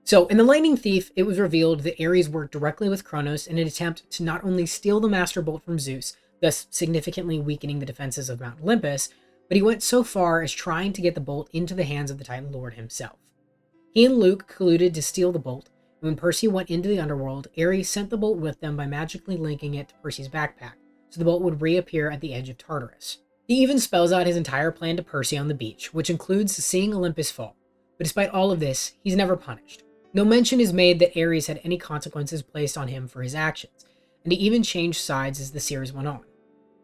So, in The Lightning Thief, it was revealed that Ares worked directly with Kronos in an attempt to not only steal the Master Bolt from Zeus, thus significantly weakening the defenses of Mount Olympus, but he went so far as trying to get the bolt into the hands of the Titan Lord himself. He and Luke colluded to steal the bolt, and when Percy went into the underworld, Ares sent the bolt with them by magically linking it to Percy's backpack, so the bolt would reappear at the edge of Tartarus. He even spells out his entire plan to Percy on the beach, which includes seeing Olympus fall. But despite all of this, he's never punished. No mention is made that Ares had any consequences placed on him for his actions, and he even changed sides as the series went on.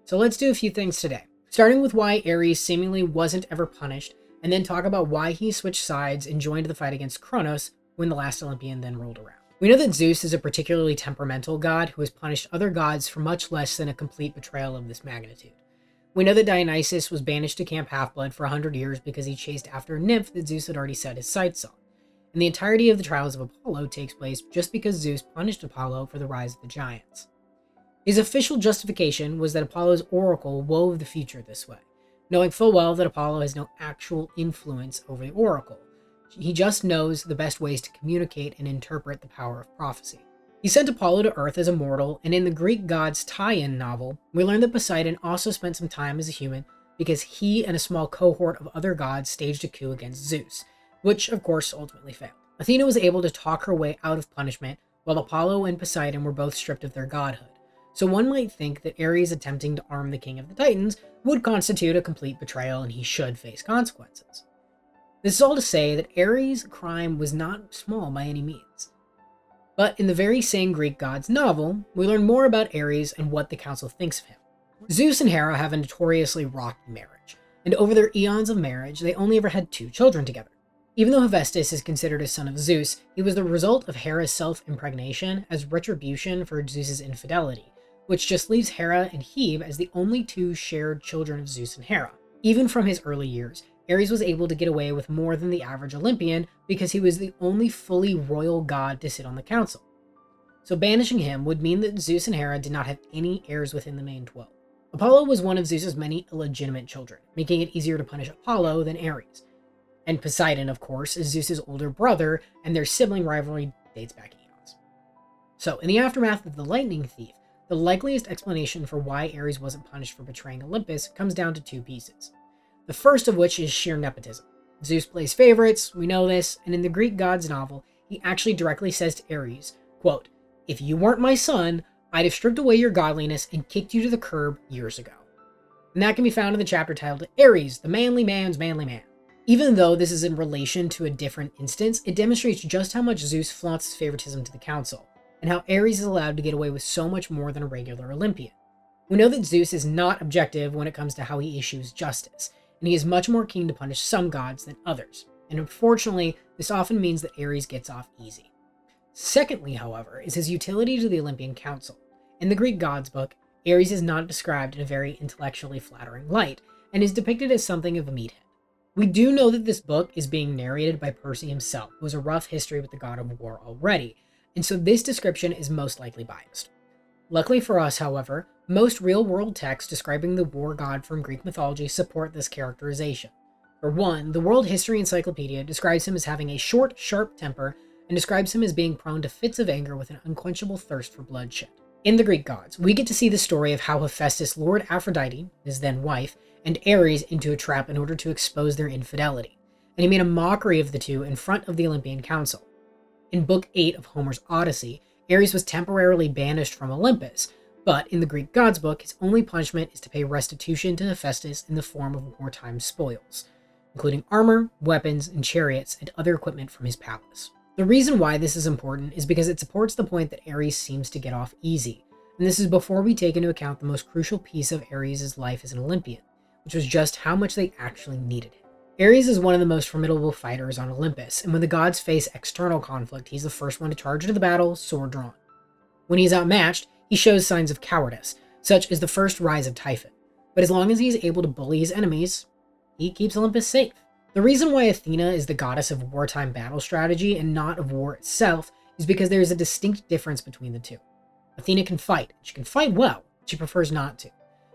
So let's do a few things today, starting with why Ares seemingly wasn't ever punished, and then talk about why he switched sides and joined the fight against Kronos when the last Olympian then rolled around. We know that Zeus is a particularly temperamental god who has punished other gods for much less than a complete betrayal of this magnitude. We know that Dionysus was banished to Camp Half-Blood for 100 years because he chased after a nymph that Zeus had already set his sights on. And the entirety of the trials of Apollo takes place just because Zeus punished Apollo for the rise of the giants. His official justification was that Apollo's oracle wove the future this way, knowing full well that Apollo has no actual influence over the oracle. He just knows the best ways to communicate and interpret the power of prophecy. He sent Apollo to Earth as a mortal, and in the Greek gods tie-in novel, we learn that Poseidon also spent some time as a human because he and a small cohort of other gods staged a coup against Zeus, which of course ultimately failed. Athena was able to talk her way out of punishment, while Apollo and Poseidon were both stripped of their godhood. So one might think that Ares attempting to arm the king of the Titans would constitute a complete betrayal and he should face consequences. This is all to say that Ares' crime was not small by any means. But in the very same Greek gods novel, we learn more about Ares and what the council thinks of him. Zeus and Hera have a notoriously rocky marriage, and over their eons of marriage, they only ever had 2 children together. Even though Hephaestus is considered a son of Zeus, he was the result of Hera's self-impregnation as retribution for Zeus's infidelity, which just leaves Hera and Hebe as the only 2 shared children of Zeus and Hera. Even from his early years, Ares was able to get away with more than the average Olympian because he was the only fully royal god to sit on the council. So banishing him would mean that Zeus and Hera did not have any heirs within the main 12. Apollo was one of Zeus's many illegitimate children, making it easier to punish Apollo than Ares. And Poseidon, of course, is Zeus's older brother, and their sibling rivalry dates back eons. So, in the aftermath of the Lightning Thief, the likeliest explanation for why Ares wasn't punished for betraying Olympus comes down to 2 pieces. The first of which is sheer nepotism. Zeus plays favorites, we know this, and in the Greek gods novel, he actually directly says to Ares, quote, "If you weren't my son, I'd have stripped away your godliness and kicked you to the curb years ago." And that can be found in the chapter titled Ares, the manly man's manly man. Even though this is in relation to a different instance, it demonstrates just how much Zeus flaunts his favoritism to the council, and how Ares is allowed to get away with so much more than a regular Olympian. We know that Zeus is not objective when it comes to how he issues justice, and he is much more keen to punish some gods than others, and unfortunately, this often means that Ares gets off easy. Secondly, however, is his utility to the Olympian Council. In the Greek gods book, Ares is not described in a very intellectually flattering light, and is depicted as something of a meathead. We do know that this book is being narrated by Percy himself, who has a rough history with the god of war already, and so this description is most likely biased. Luckily for us, however, most real-world texts describing the war god from Greek mythology support this characterization. For one, the World History Encyclopedia describes him as having a short, sharp temper, and describes him as being prone to fits of anger with an unquenchable thirst for bloodshed. In the Greek gods, we get to see the story of how Hephaestus lured Aphrodite, his then wife, and Ares into a trap in order to expose their infidelity, and he made a mockery of the two in front of the Olympian Council. In Book 8 of Homer's Odyssey, Ares was temporarily banished from Olympus, but in the Greek gods book, his only punishment is to pay restitution to Hephaestus in the form of wartime spoils, including armor, weapons, and chariots, and other equipment from his palace. The reason why this is important is because it supports the point that Ares seems to get off easy, and this is before we take into account the most crucial piece of Ares' life as an Olympian, which was just how much they actually needed him. Ares is one of the most formidable fighters on Olympus, and when the gods face external conflict, he's the first one to charge into the battle, sword drawn. When he's outmatched, he shows signs of cowardice, such as the first rise of Typhon, but as long as he's able to bully his enemies, he keeps Olympus safe. The reason why Athena is the goddess of wartime battle strategy and not of war itself is because there is a distinct difference between the two. Athena can fight, she can fight well, but she prefers not to.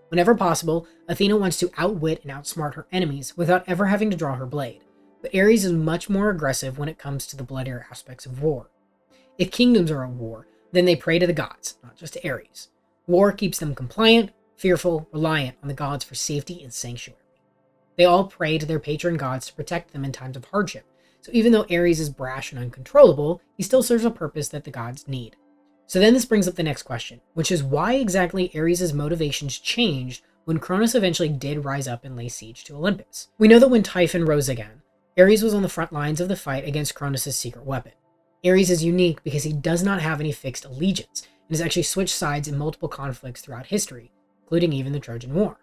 Whenever possible, Athena wants to outwit and outsmart her enemies without ever having to draw her blade. but Aries is much more aggressive when it comes to the bloodier aspects of war. If kingdoms are at war, then they pray to the gods, not just to Aries. War keeps them compliant, fearful, reliant on the gods for safety and sanctuary. They all pray to their patron gods to protect them in times of hardship, so even though Aries is brash and uncontrollable, he still serves a purpose that the gods need. So then this brings up the next question, which is why exactly Aries' motivations changed when Kronos eventually did rise up and lay siege to Olympus. We know that when Typhon rose again, Aries was on the front lines of the fight against Kronos' secret weapon. Aries is unique because he does not have any fixed allegiance, and has actually switched sides in multiple conflicts throughout history, including even the Trojan War.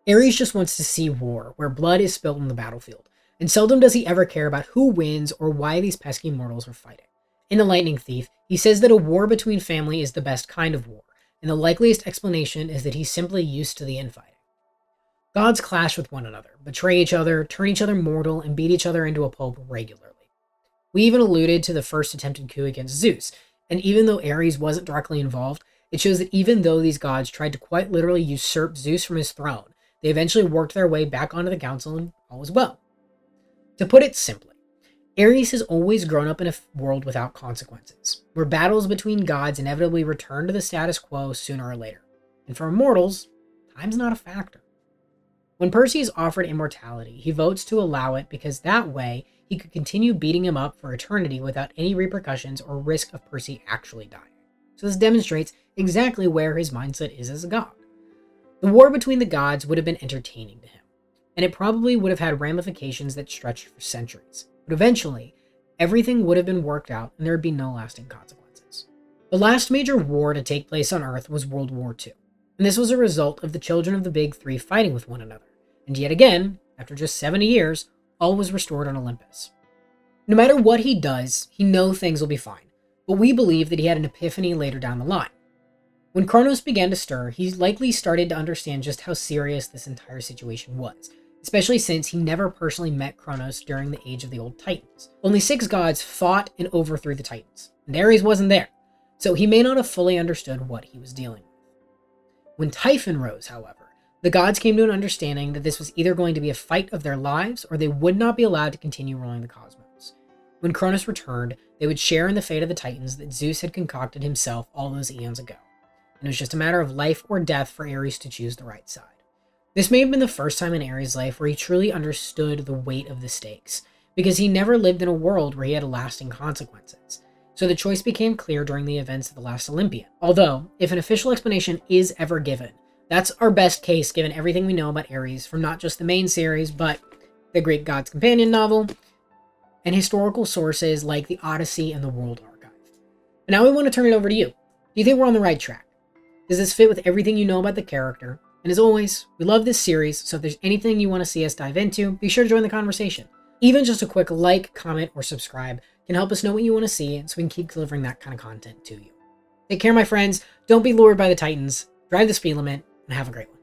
Aries just wants to see war, where blood is spilled on the battlefield, and seldom does he ever care about who wins or why these pesky mortals are fighting. In The Lightning Thief, he says that a war between family is the best kind of war, and the likeliest explanation is that he's simply used to the infighting. Gods clash with one another, betray each other, turn each other mortal, and beat each other into a pulp regularly. We even alluded to the first attempted coup against Zeus, and even though Ares wasn't directly involved, it shows that even though these gods tried to quite literally usurp Zeus from his throne, they eventually worked their way back onto the council and all was well. To put it simply, Ares has always grown up in a world without consequences, where battles between gods inevitably return to the status quo sooner or later. And for immortals, time's not a factor. When Percy is offered immortality, he votes to allow it because that way he could continue beating him up for eternity without any repercussions or risk of Percy actually dying. So this demonstrates exactly where his mindset is as a god. The war between the gods would have been entertaining to him, and it probably would have had ramifications that stretched for centuries. But eventually, everything would have been worked out and there would be no lasting consequences. The last major war to take place on Earth was World War II, and this was a result of the children of the Big Three fighting with one another. And yet again, after just 70 years, all was restored on Olympus. No matter what he does, he knows things will be fine, but we believe that he had an epiphany later down the line. When Kronos began to stir, he likely started to understand just how serious this entire situation was, especially since he never personally met Kronos during the age of the old Titans. Only 6 gods fought and overthrew the Titans, and Ares wasn't there, so he may not have fully understood what he was dealing with. When Typhon rose, however, the gods came to an understanding that this was either going to be a fight of their lives or they would not be allowed to continue ruling the cosmos. When Kronos returned, they would share in the fate of the Titans that Zeus had concocted himself all those eons ago, and it was just a matter of life or death for Ares to choose the right side. This may have been the first time in Ares' life where he truly understood the weight of the stakes, because he never lived in a world where he had lasting consequences. So the choice became clear during the events of the last Olympian. Although, if an official explanation is ever given, that's our best case given everything we know about Ares from not just the main series, but the Greek Gods Companion novel, and historical sources like the Odyssey and the World Archive. But now we want to turn it over to you. Do you think we're on the right track? Does this fit with everything you know about the character? And as always, we love this series, so if there's anything you want to see us dive into, be sure to join the conversation. Even just a quick like, comment, or subscribe can help us know what you want to see so we can keep delivering that kind of content to you. Take care, my friends. Don't be lured by the Titans. Drive the speed limit, and have a great one.